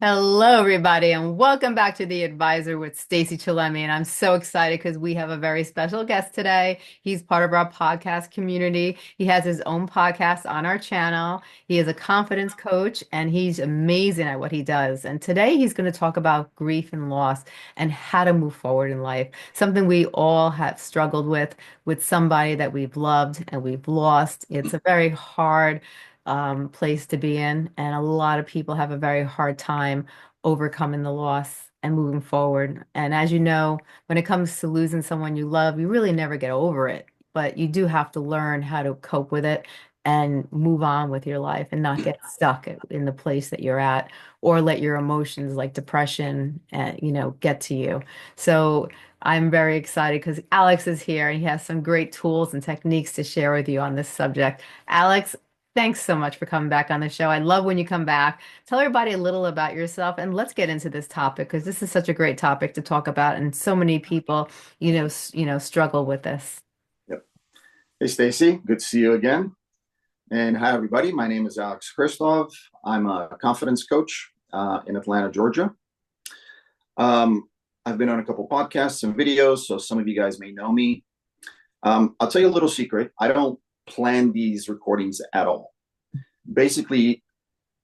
Hello, everybody, and welcome back to The Advisor with Stacey Chillemi. And I'm so excited because we have a very special guest today. He's part of our podcast community. He has his own podcast on our channel. He is a confidence coach, and he's amazing at what he does. And today he's going to talk about grief and loss and how to move forward in life, something we all have struggled with somebody that we've loved and we've lost. It's a very hard place to be in. And a lot of people have a very hard time overcoming the loss and moving forward. And as you know, when it comes to losing someone you love, you really never get over it, but you do have to learn how to cope with it and move on with your life and not get stuck in the place that you're at or let your emotions like depression, get to you. So I'm very excited because Alex is here and he has some great tools and techniques to share with you on this subject. Alex, thanks so much for coming back on the show. I love when you come back. Tell everybody a little about yourself and let's get into this topic because this is such a great topic to talk about and so many people, struggle with this. Yep. Hey, Stacey. Good to see you again. And hi, everybody. My name is Alex Hristov. I'm a confidence coach in Atlanta, Georgia. I've been on a couple podcasts and videos, so some of you guys may know me. I'll tell you a little secret. I don't plan these recordings at all. Basically,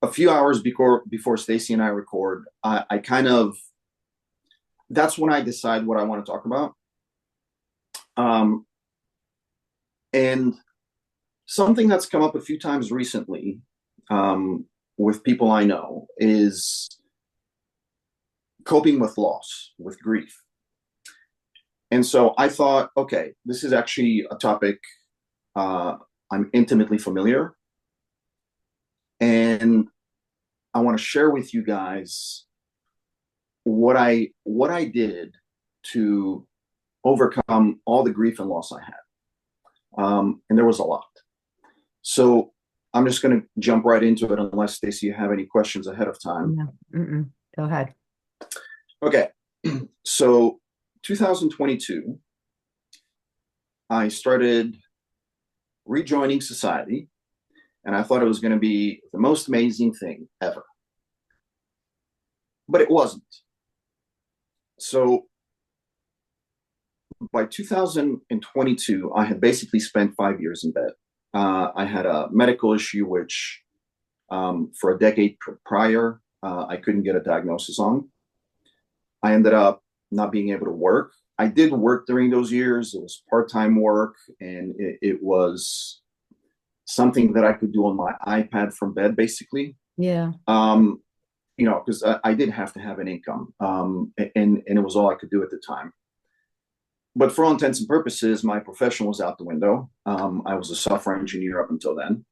a few hours before Stacey and I record, I kind of that's when I decide what I want to talk about. Um, and something that's come up a few times recently with people I know is coping with loss, with grief. And so I thought, okay, this is actually a topic I'm intimately familiar. And I want to share with you guys what I did to overcome all the grief and loss I had. And there was a lot. So I'm just going to jump right into it unless, Stacey, you have any questions ahead of time. No. Mm-mm. Go ahead. Okay. So 2022, I started rejoining society, and I thought it was going to be the most amazing thing ever. But it wasn't. So by 2022, I had basically spent 5 years in bed. I had a medical issue, which for a decade prior, I couldn't get a diagnosis on. I ended up not being able to work. I did work during those years. It was part-time work, and it was something that I could do on my iPad from bed, basically. Yeah. Um, because I did have to have an income, and it was all I could do at the time. But for all intents and purposes, my profession was out the window. I was a software engineer up until then.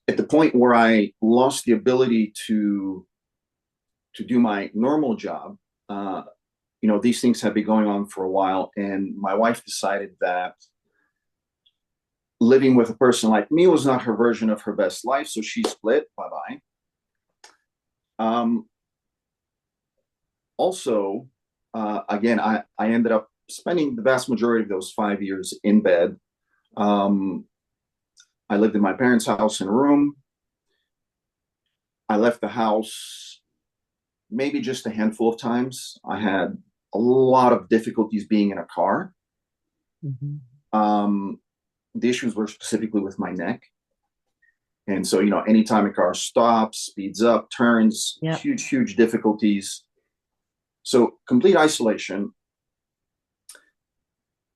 At the point where I lost the ability to do my normal job, these things had been going on for a while, and my wife decided that living with a person like me was not her version of her best life, so she split. Bye bye. Also, again, I ended up spending the vast majority of those 5 years in bed. Um, I lived in my parents' house in a room. I left the house maybe just a handful of times. I had a lot of difficulties being in a car. Mm-hmm. The issues were specifically with my neck. And so, anytime a car stops, speeds up, turns, Yep. huge, huge difficulties. So, complete isolation.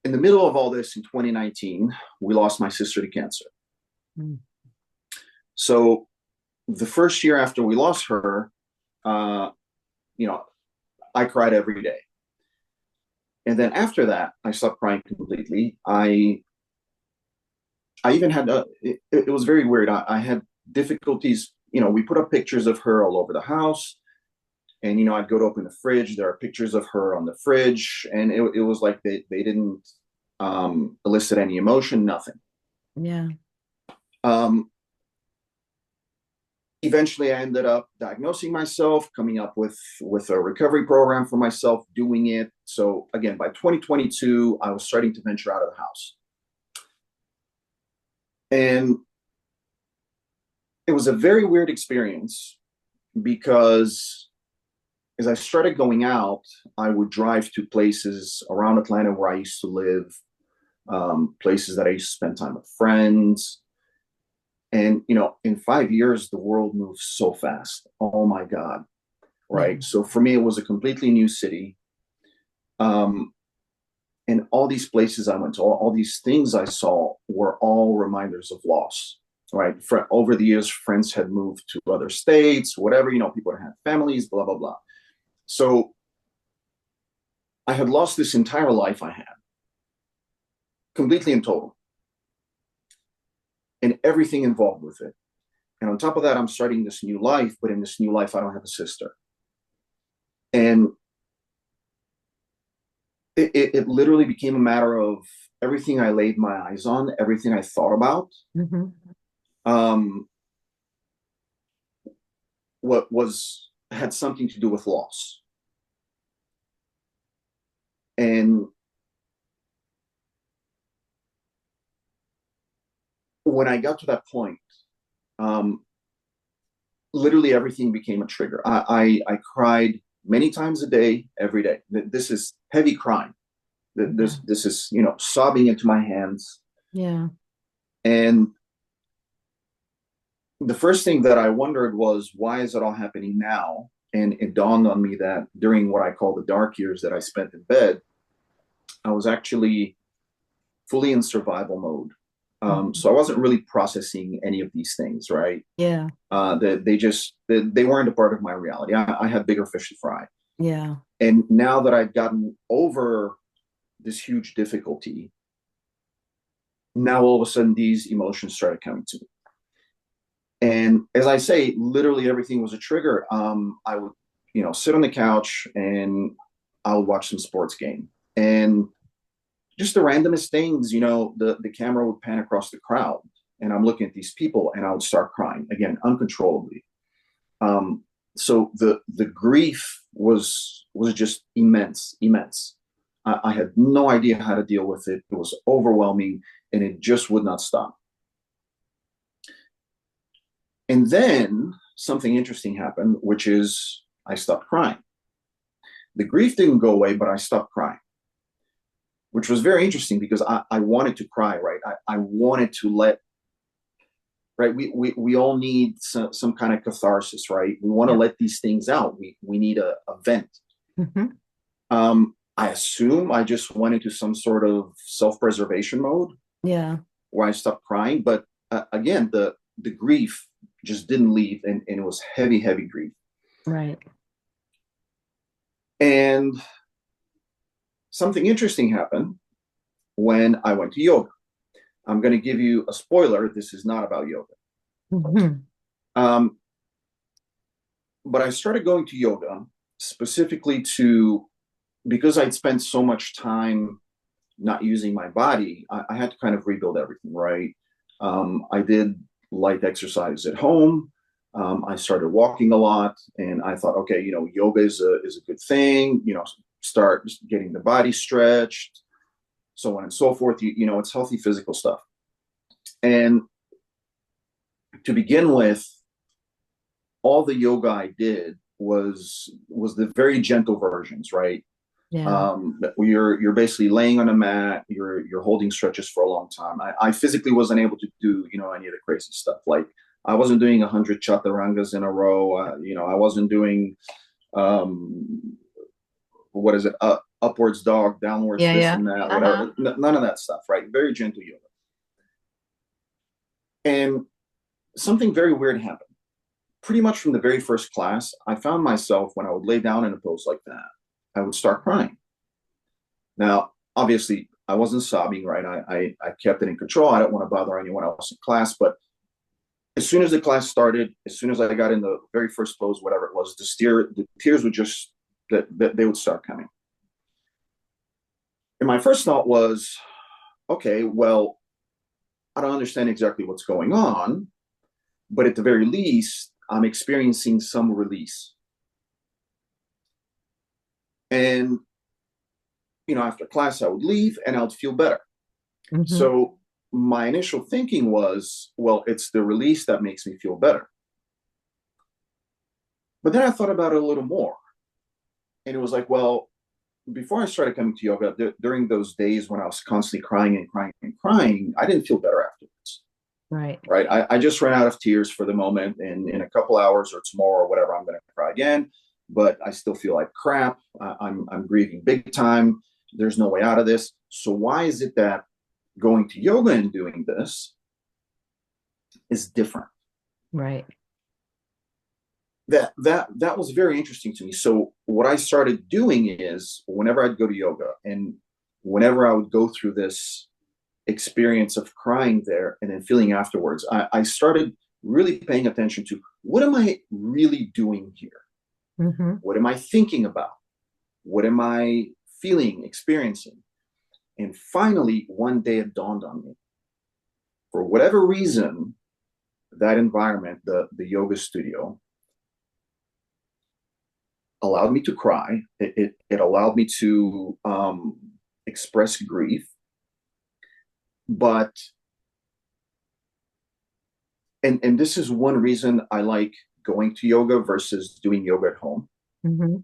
In the middle of all this in 2019, we lost my sister to cancer. Mm. So, the first year after we lost her, uh, I cried every day. And then after that, I stopped crying completely. I even had it was very weird. I had difficulties. We put up pictures of her all over the house, and I'd go to open the fridge. There are pictures of her on the fridge, and it was like they didn't elicit any emotion, nothing. Yeah. Um, Eventually, I ended up diagnosing myself, coming up with a recovery program for myself, doing it. So again, by 2022, I was starting to venture out of the house. And it was a very weird experience because as I started going out, I would drive to places around Atlanta where I used to live, places that I used to spend time with friends. And, in 5 years, the world moves so fast. Oh my God. Yeah. Right. So for me, it was a completely new city. Um, and all these places I went to, all these things I saw were all reminders of loss. Right. Over the years, friends had moved to other states, whatever, people had families, blah, blah, blah. So I had lost this entire life I had, completely and total, and everything involved with it. And on top of that, I'm starting this new life, but in this new life, I don't have a sister. And it literally became a matter of everything I laid my eyes on, everything I thought about, Mm-hmm. um, what was had something to do with loss. And when I got to that point, um, literally everything became a trigger. I cried many times a day, every day. This is heavy crying. Yeah. This is sobbing into my hands. Yeah. And the first thing that I wondered was, why is it all happening now? And it dawned on me that during what I call the dark years that I spent in bed, I was actually fully in survival mode. Mhm. So I wasn't really processing any of these things, right? Yeah. They weren't a part of my reality. I had bigger fish to fry. Yeah. And now that I've gotten over this huge difficulty, now all of a sudden these emotions started coming to me. And as I say, literally everything was a trigger. I would, sit on the couch and I would watch some sports game. And just the randomest things, the camera would pan across the crowd and I'm looking at these people and I would start crying again, uncontrollably. Um, so the grief was just immense, immense. I had no idea how to deal with it. It was overwhelming and it just would not stop. And then something interesting happened, which is I stopped crying. The grief didn't go away, but I stopped crying, which was very interesting because I wanted to cry, right? I wanted to right? We all need some kind of catharsis, right? We want to Yeah. let these things out. We need a vent. Mm-hmm. I assume I just went into some sort of self-preservation mode Yeah. where I stopped crying. But again, the grief just didn't leave, and it was heavy, heavy grief. Right. And something interesting happened when I went to yoga. I'm going to give you a spoiler. This is not about yoga. Mm-hmm. Um, but I started going to yoga specifically because I'd spent so much time not using my body. I had to kind of rebuild everything, right? I did light exercise at home. I started walking a lot, and I thought, okay, yoga is a good thing. Start getting the body stretched, so on and so forth. It's healthy physical stuff. And to begin with, all the yoga I did was the very gentle versions, right? Yeah. You're basically laying on a mat, you're holding stretches for a long time. I physically wasn't able to do any of the crazy stuff. Like I wasn't doing 100 chaturangas in a row. I wasn't doing what is it, upwards dog, downwards Yeah. this Yeah. and that, Uh-huh. whatever. None of that stuff, right? Very gentle yoga. And something very weird happened. Pretty much from the very first class, I found myself when I would lay down in a pose like that, I would start crying. Now, obviously, I wasn't sobbing, right? I kept it in control. I don't want to bother anyone else in class. But as soon as the class started, as soon as I got in the very first pose, whatever it was, the tears would just, that they would start coming. And my first thought was, okay, well, I don't understand exactly what's going on, but at the very least, I'm experiencing some release. And, after class, I would leave and I would feel better. Mm-hmm. So my initial thinking was, well, it's the release that makes me feel better. But then I thought about it a little more, and it was like, well, before I started coming to yoga, during those days when I was constantly crying and crying and crying, I didn't feel better afterwards. Right. Right. I just ran out of tears for the moment, and in a couple hours or tomorrow or whatever, I'm going to cry again. But I still feel like crap. I'm grieving big time. There's no way out of this. So why is it that going to yoga and doing this is different? Right. That was very interesting to me. So what I started doing is whenever I'd go to yoga and whenever I would go through this experience of crying there and then feeling afterwards, I started really paying attention to what am I really doing here? Mm-hmm. What am I thinking about? What am I feeling, experiencing? And finally, one day it dawned on me. For whatever reason, that environment, the yoga studio, allowed me to cry. It allowed me to express grief. But and this is one reason I like going to yoga versus doing yoga at home. Mm-hmm.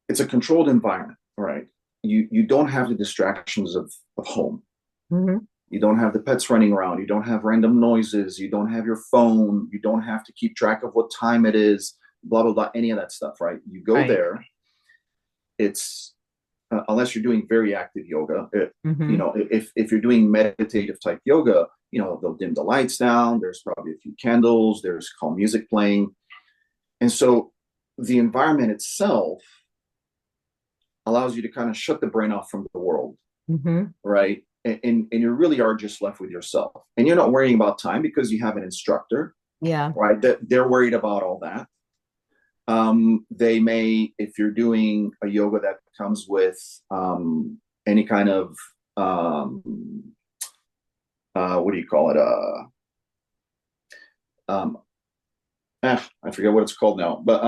It's a controlled environment, right? You don't have the distractions of home. Mm-hmm. You don't have the pets running around. You don't have random noises. You don't have your phone. You don't have to keep track of what time it is, blah, blah, blah, any of that stuff, right? You go Right. there. It's, unless you're doing very active yoga, Mm-hmm. if you're doing meditative type yoga, they'll dim the lights down. There's probably a few candles. There's calm music playing. And so the environment itself allows you to kind of shut the brain off from the world, Mm-hmm. right? And you really are just left with yourself. And you're not worrying about time because you have an instructor, Yeah. right? They're worried about all that. They may, if you're doing a yoga that comes with any kind of, what do you call it? Um, I forget what it's called now, but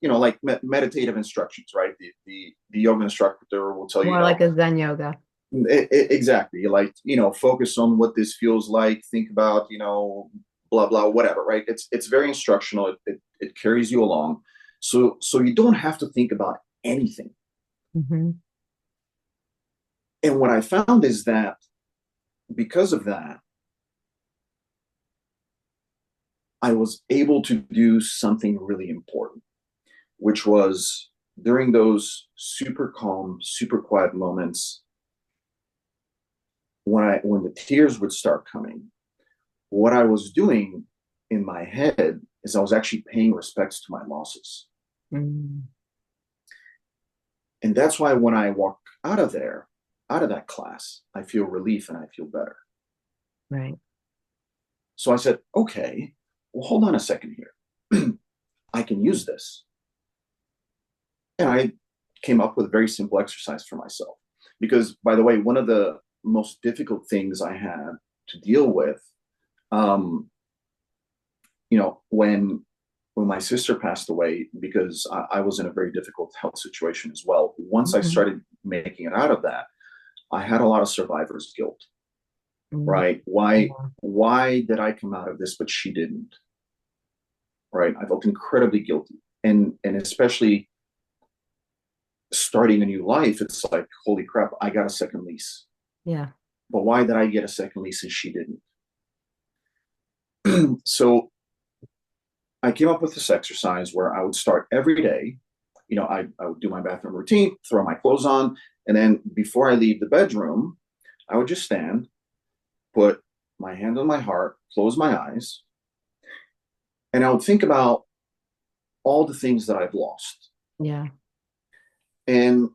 like meditative instructions, right? The yoga instructor will tell you, More like a Zen yoga. exactly, like focus on what this feels like. Think about blah blah whatever, right? It's very instructional. It carries you along, so you don't have to think about anything. Mm-hmm. And what I found is that because of that, I was able to do something really important, which was during those super calm, super quiet moments when the tears would start coming, what I was doing in my head is I was actually paying respects to my losses. Mm-hmm. And that's why when I walk out of there, out of that class, I feel relief and I feel better. Right. So I said, okay, well, hold on a second here. I can use this. And I came up with a very simple exercise for myself. Because, by the way, one of the most difficult things I had to deal with, um, when my sister passed away, because I was in a very difficult health situation as well. Once I Mm-hmm. started making it out of that, I had a lot of survivor's guilt, Mm-hmm. right? Why did I come out of this, but she didn't? Right? I felt incredibly guilty. And especially starting a new life, it's like, holy crap, I got a second lease. Yeah. But why did I get a second lease and she didn't? So I came up with this exercise where I would start every day. I would do my bathroom routine, throw my clothes on, and then before I leave the bedroom, I would just stand, put my hand on my heart, close my eyes, and I would think about all the things that I've lost. Yeah. And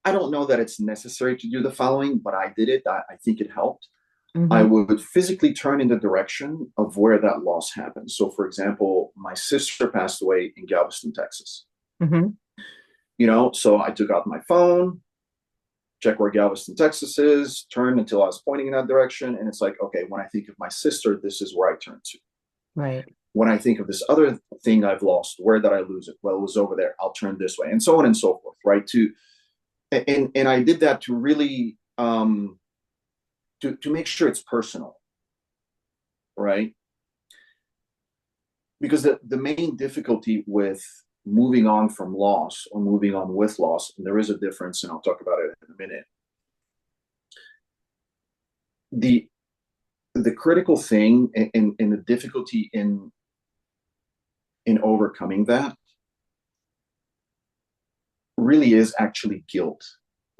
I don't know that it's necessary to do the following, but I did it. I think it helped. I Mm-hmm. would physically turn in the direction of where that loss happened. So, for example, my sister passed away in Galveston, Texas. Mm-hmm. So I took out my phone, check where Galveston, Texas is, turn until I was pointing in that direction. And it's like, okay, when I think of my sister, this is where I turn to. Right. When I think of this other thing I've lost, where did I lose it? Well, it was over there. I'll turn this way, and so on and so forth, right? And I did that to really to make sure it's personal, right? because the main difficulty with moving on from loss or moving on with loss, and there is a difference, and I'll talk about it in a minute. The critical thing and the difficulty in overcoming that really is actually guilt,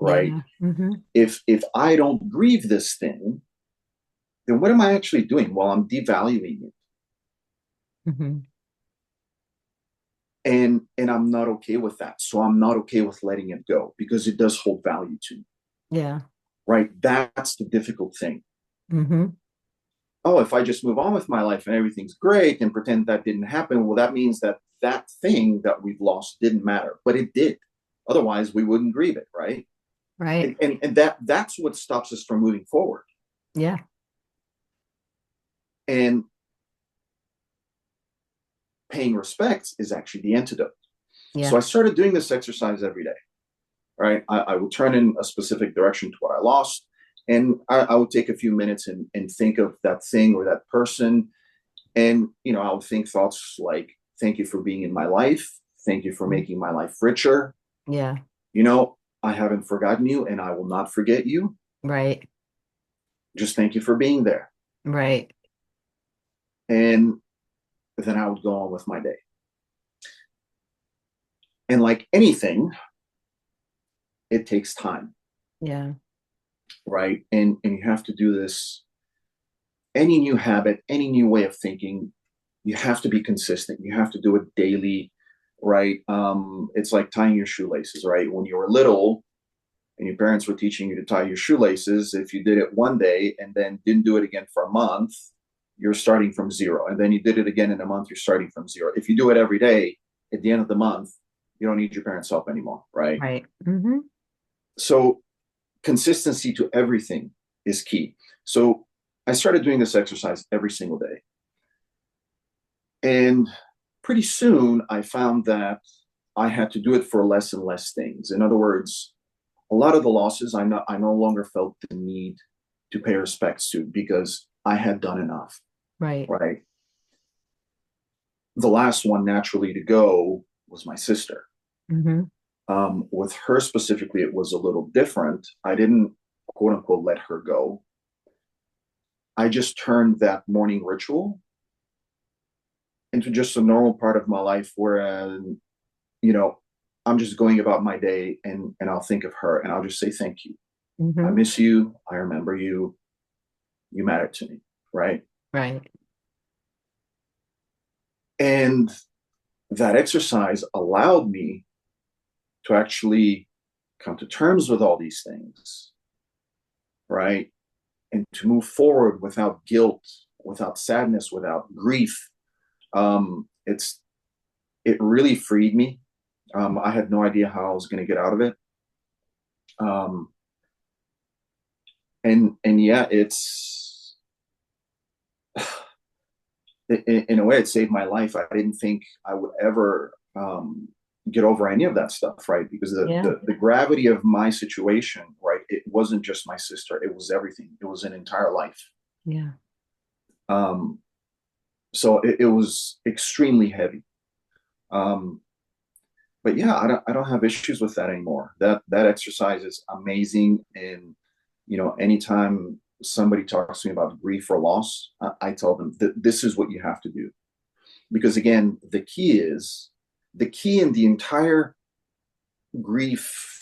right? Yeah. Mm-hmm. If I don't grieve this thing, then what am I actually doing? Well, I'm devaluing it. Mm-hmm. And I'm not okay with that. So I'm not okay with letting it go because it does hold value to me. Yeah. Right? That's the difficult thing. Mm-hmm. Oh, if I just move on with my life and everything's great and pretend that didn't happen, well, that means that that thing that we've lost didn't matter, but it did. Otherwise, we wouldn't grieve it, right? Right. And that's what stops us from moving forward. Yeah. And paying respects is actually the antidote. So Yeah. I started doing this exercise every day, right? I would turn in a specific direction to what I lost. And I would take a few minutes and think of that thing or that person. And, I would think thoughts like, thank you for being in my life. Thank you for making my life richer. Yeah. I haven't forgotten you and I will not forget you. Right. Just thank you for being there. Right. And then I would go on with my day. And like anything, it takes time. Yeah. Right. And you have to do this. Any new habit, any new way of thinking, you have to be consistent. You have to do it daily, right? It's like tying your shoelaces, right? When you were little and your parents were teaching you to tie your shoelaces, if you did it one day and then didn't do it again for a month, you're starting from zero. And then you did it again in a month, you're starting from zero. If you do it every day, at the end of the month, you don't need your parents' help anymore, right? Right. Mm-hmm. So consistency to everything is key. So I started doing this exercise every single day. And pretty soon I found that I had to do it for less and less things. In other words, a lot of the losses I no longer felt the need to pay respects to because I had done enough. Right. Right. The last one naturally to go was my sister. Mm-hmm. With her specifically, it was a little different. I didn't quote unquote let her go. I just turned that morning ritual into just a normal part of my life where, you know, I'm just going about my day and I'll think of her and I'll just say, thank you. I Mm-hmm. miss you. I remember you. You matter to me. Right. Right. And that exercise allowed me to actually come to terms with all these things. Right. And to move forward without guilt, without sadness, without grief. It really freed me. I had no idea how I was going to get out of it. Um, and yeah, it's in a way it saved my life. I didn't think I would ever get over any of that stuff, right? Because Yeah. the gravity of my situation, right? It wasn't just my sister; it was everything. It was an entire life. Yeah. Um, so it was extremely heavy. Um, but yeah, I don't have issues with that anymore. That exercise is amazing, and anytime somebody talks to me about grief or loss, I tell them that this is what you have to do, because again, the key in the entire grief.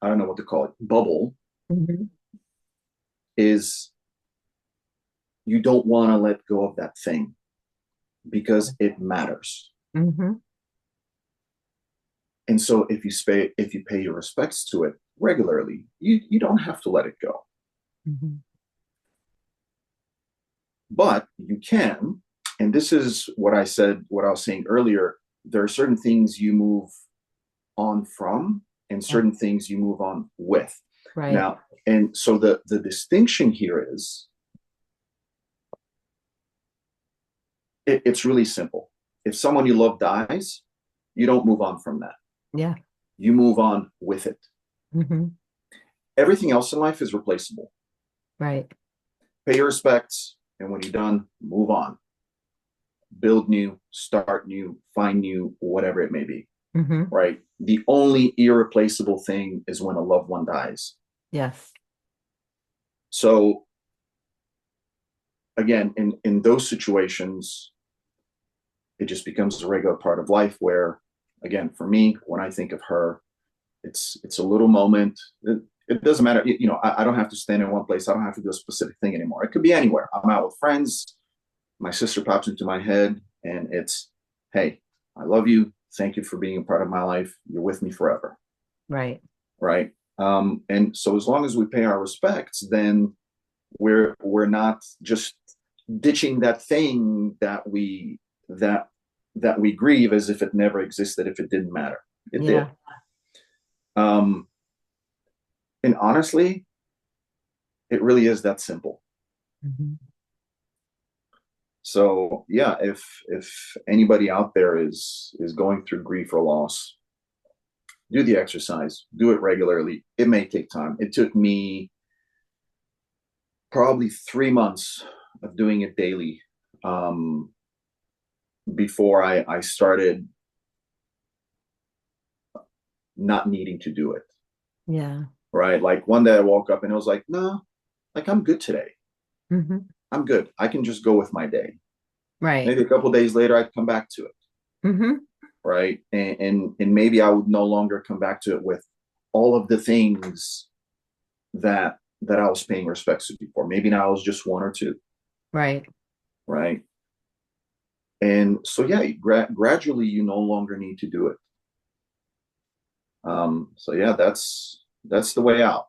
I don't know what to call it, bubble, Mm-hmm. is you don't want to let go of that thing because it matters. Mm-hmm. And so if you pay your respects to it regularly, you don't have to let it go. Mm-hmm. But you can, and this is what I was saying earlier, there are certain things you move on from and Yeah. certain things you move on with. Right. Now, and so the distinction here is it's really simple. If someone you love dies, you don't move on from that. Yeah. You move on with it. Mm-hmm. Everything else in life is replaceable. Right. Pay your respects, and when you're done, move on. build new, start new, find new, whatever it may be, Hmm. right? The only irreplaceable thing is when a loved one dies. Yes. So again, in those situations, it just becomes a regular part of life where, again, for me, when I think of her, it's a little moment. It doesn't matter. I don't have to stand in one place. I don't have to do a specific thing anymore. It could be anywhere. I'm out with friends. My sister pops into my head and it's, hey, I love you. Thank you for being a part of my life. You're with me forever. Right. Right. And so as long as we pay our respects, then we're not just ditching that thing that that we grieve as if it never existed, if it didn't matter. It did. Yeah. Um, and honestly, it really is that simple. Hmm. So yeah, if anybody out there is going through grief or loss, do the exercise, do it regularly. It may take time. It took me probably 3 months of doing it daily um, before I started not needing to do it. Yeah. Right. Like one day I woke up and it was like, no, like I'm good today. Hmm. I'm good. I can just go with my day. Right. Maybe a couple of days later I'd come back to it. Hmm. Right. And maybe I would no longer come back to it with all of the things that I was paying respects to before. Maybe now it was just one or two. Right. Right. And so yeah, gradually you no longer need to do it. So yeah, that's the way out.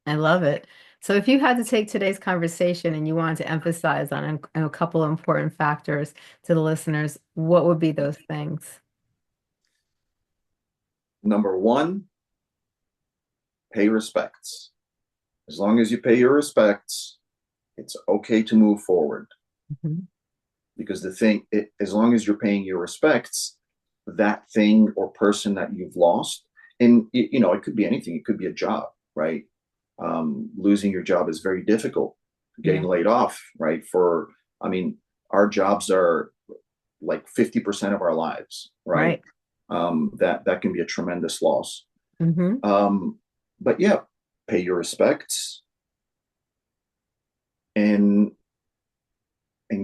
I love it. So if you had to take today's conversation and you wanted to emphasize on a couple of important factors to the listeners, what would be those things? Number one, pay respects. As long as you pay your respects, it's okay to move forward. Mhm. Because as long as you're paying your respects, that thing or person that you've lost, and it could be anything. It could be a job, right? Losing your job is very difficult. Getting Yeah. laid off, right? I mean, our jobs are like 50% of our lives, right? Right. That can be a tremendous loss. Hmm. Um, but yeah, pay your respects and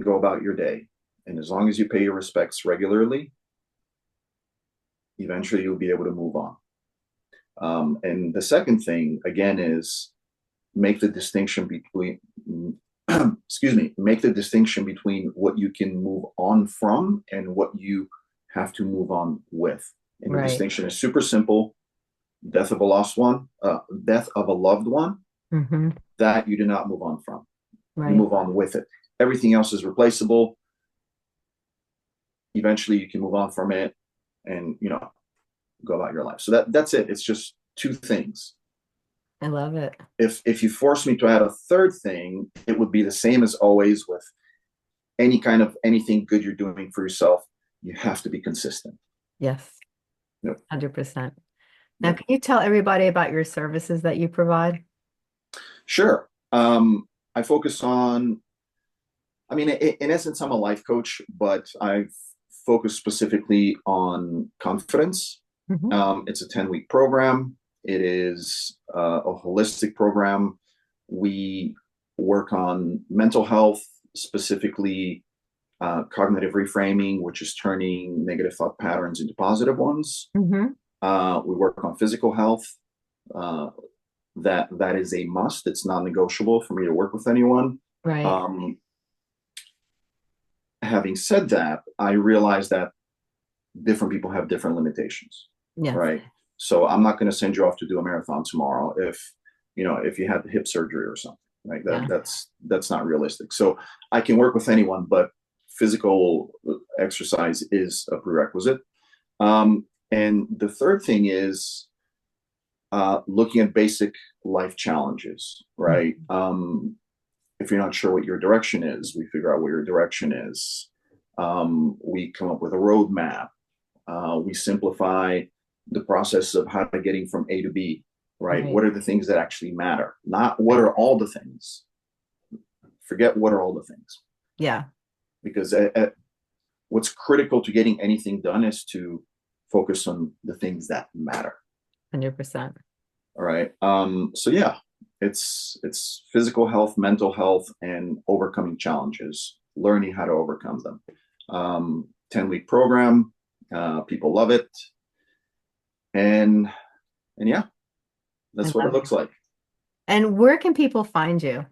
go about your day. And as long as you pay your respects regularly, eventually you'll be able to move on. And the second thing, again, is make the distinction between, excuse me, make the distinction between what you can move on from and what you have to move on with. And the Right. distinction is super simple. Death of a loved one, Hmm. that you do not move on from. You Right. move on with it. Everything else is replaceable. Eventually you can move on from it and go about your life. So that's it. It's just two things. I love it. If you force me to add a third thing, it would be the same as always with any kind of anything good you're doing for yourself. You have to be consistent. Yes. Yep. 100%. Now, Yep. can you tell everybody about your services that you provide? Sure. I focus on, I mean, in essence, I'm a life coach, but I've focused specifically on confidence. Hmm. It's a 10-week program. It is a holistic program. We work on mental health, specifically cognitive reframing, which is turning negative thought patterns into positive ones. Hmm. We work on physical health. Uh, that is a must. It's non-negotiable for me to work with anyone. Right. Um, Having said that, I realize that different people have different limitations, Yes. right? So I'm not going to send you off to do a marathon tomorrow if you had hip surgery or something, right? Yeah. That's not realistic. So I can work with anyone, but physical exercise is a prerequisite. And the third thing is looking at basic life challenges, right? If you're not sure what your direction is, we figure out what your direction is. We come up with a roadmap. We simplify the process of how to getting from A to B, right? Right. What are the things that actually matter? Not what Right. are all the things. Forget what are all the things. Yeah. Because what's critical to getting anything done is to focus on the things that matter. 100%. All right. So yeah, it's physical health, mental health, and overcoming challenges, learning how to overcome them. 10-week program. People love it. And yeah, I that's what it love it. looks like. And where can people find you?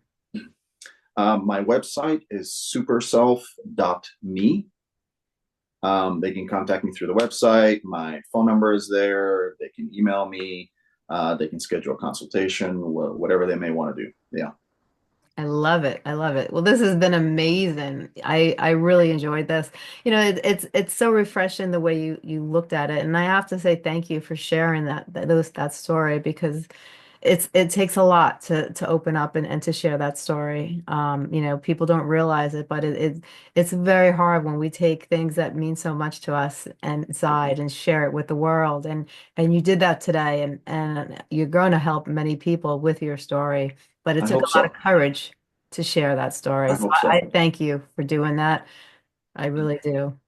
My website is superself.me. They can contact me through the website. My phone number is there. They can email me. They can schedule a consultation, whatever they may want to do. Yeah. I love it. I love it. Well, this has been amazing. I really enjoyed this. It's so refreshing the way you looked at it, and I have to say thank you for sharing that story because it takes a lot to open up and to share that story. People don't realize it, but it's very hard when we take things that mean so much to us and inside and share it with the world. And you did that today, and you're going to help many people with your story. But it I took hope a lot of so. courage to share that story. I So hope I so. thank you for doing that. I really do.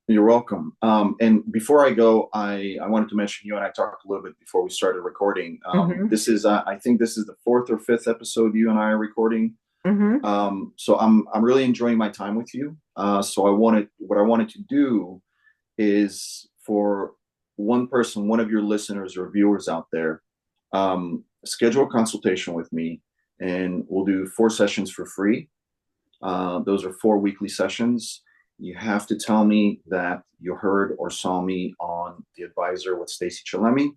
You're welcome. And before I go, I wanted to mention you and I talked a little bit before we started recording. Hmm. This is I think this is the fourth or fifth episode you and I are recording. Hmm. So I'm really enjoying my time with you. So what I wanted to do is for one person, one of your listeners or viewers out there, schedule a consultation with me, and we'll do 4 sessions for free. Those are 4 weekly sessions. You have to tell me that you heard or saw me on The Advisor with Stacey Chillemi,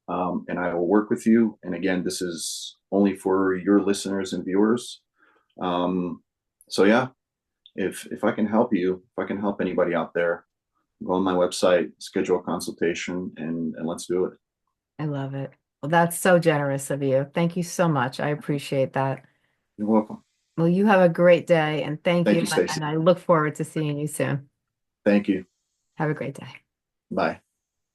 and I will work with you. And again, this is only for your listeners and viewers. Um, so yeah, if I can help you, if I can help anybody out there, go on my website, schedule a consultation, and let's do it. I love it. Well, that's so generous of you. Thank you so much. I appreciate that. You're welcome. Well, you have a great day and thank Thank you. you, And Stacey. I look forward to seeing you soon. Thank you. Have a great day. Bye.